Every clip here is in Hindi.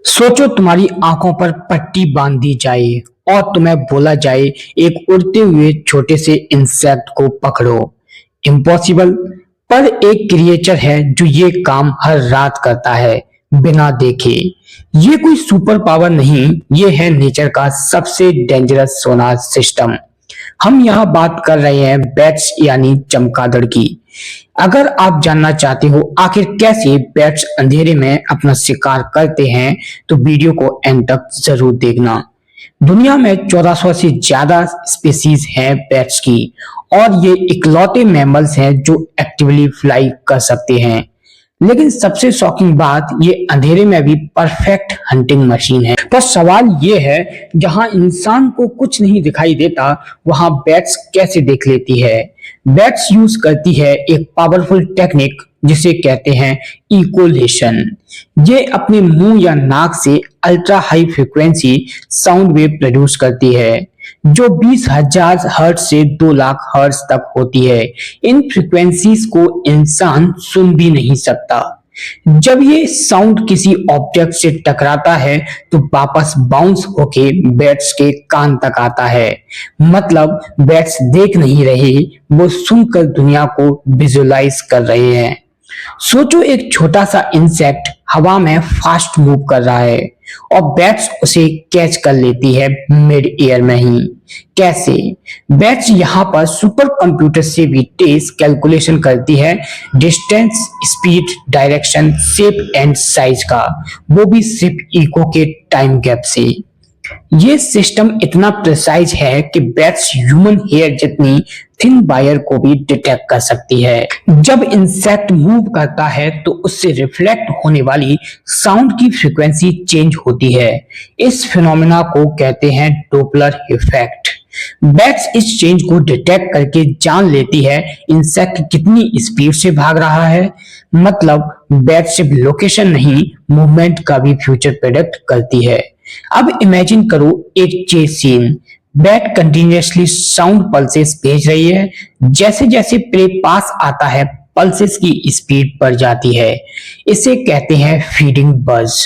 सोचो तुम्हारी आंखों पर पट्टी बांध दी जाए और तुम्हें बोला जाए एक उड़ते हुए छोटे से इंसेक्ट को पकड़ो। इम्पॉसिबल। पर एक क्रिएचर है जो ये काम हर रात करता है बिना देखे। ये कोई सुपर पावर नहीं, ये है नेचर का सबसे डेंजरस सोनार सिस्टम। हम यहाँ बात कर रहे हैं बैट्स यानी चमगादड़ की। अगर आप जानना चाहते हो आखिर कैसे बैट्स अंधेरे में अपना शिकार करते हैं तो वीडियो को एंड तक जरूर देखना। दुनिया में 1400 से ज्यादा स्पीसीज हैं बैट्स की और ये इकलौते मैमल्स हैं जो एक्टिवली फ्लाई कर सकते हैं। लेकिन सबसे शॉकिंग बात, ये अंधेरे में भी परफेक्ट हंटिंग मशीन है। पर सवाल ये है, जहां इंसान को कुछ नहीं दिखाई देता वहां बैट्स कैसे देख लेती है। बैट्स यूज करती है एक पावरफुल टेक्निक जिसे कहते हैं इकोलेशन। ये अपने मुंह या नाक से ultra high frequency sound wave produce करती है जो 20,000 हर्ट्ज से 2 लाख हर्ट्ज तक होती है। इन फ्रीक्वेंसीज को इंसान सुन भी नहीं सकता। जब ये साउंड किसी ऑब्जेक्ट से टकराता है तो वापस बाउंस होके बैट्स के कान तक आता है। मतलब बैट्स देख नहीं रहे, वो सुनकर दुनिया को विजुअलाइज कर रहे हैं। सोचो एक छोटा सा इंसेक्ट हवा में फास्ट मूव कर रहा है और बैट्स उसे कैच कर लेती है मिड एयर में ही। कैसे? बैट्स यहाँ पर सुपर कंप्यूटर से भी तेज कैलकुलेशन करती है distance, speed, direction, shape and size का, वो भी सिर्फ इको के टाइम गैप से। ये सिस्टम इतना प्रिसाइज है कि बैट्स ह्यूमन हेयर जितनी थिन वायर को भी डिटेक्ट कर सकती है। जब इंसेक्ट मूव करता है तो उससे रिफ्लेक्ट होने वाली साउंड की फ्रीक्वेंसी चेंज होती है। इस फिनोमेना को कहते हैं डोपलर इफेक्ट। बैट्स इस चेंज को डिटेक्ट करके जान लेती है इंसेक्ट कितनी स्पीड से भाग रहा है। मतलब बैट सिर्फ लोकेशन नहीं, मूवमेंट का भी फ्यूचर प्रेडिक्ट करती है। अब इमेजिन करो एक chase scene. Bat continuously sound pulses भेज रही है। जैसे जैसे प्रे पास आता है पल्सेस की स्पीड बढ़ जाती है। इसे कहते हैं फीडिंग बज।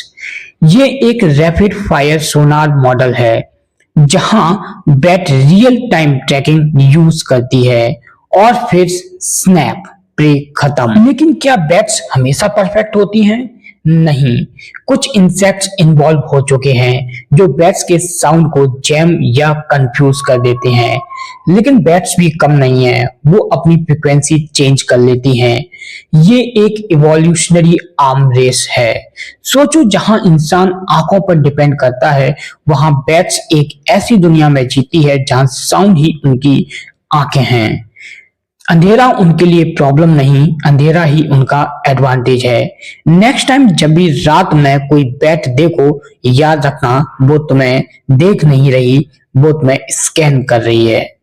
ये एक रैपिड फायर सोनार मॉडल है जहां bat real time tracking use करती है और फिर स्नैप, प्रे खत्म। लेकिन क्या बैट्स हमेशा परफेक्ट होती हैं? नहीं, कुछ इंसेक्ट्स इन्वॉल्व हो चुके हैं जो बैट्स के साउंड को जैम या कंफ्यूज कर देते हैं। लेकिन बैट्स भी कम नहीं है, वो अपनी फ्रीक्वेंसी चेंज कर लेती हैं। ये एक इवोल्यूशनरी आर्म रेस है। सोचो जहां इंसान आंखों पर डिपेंड करता है वहां बैट्स एक ऐसी दुनिया में जीती है जहां साउंड ही उनकी आंखें हैं। अंधेरा उनके लिए प्रॉब्लम नहीं, अंधेरा ही उनका एडवांटेज है। नेक्स्ट टाइम जब भी रात में कोई बैट देखो, याद रखना वो तुम्हें देख नहीं रही, वो तुम्हें स्कैन कर रही है।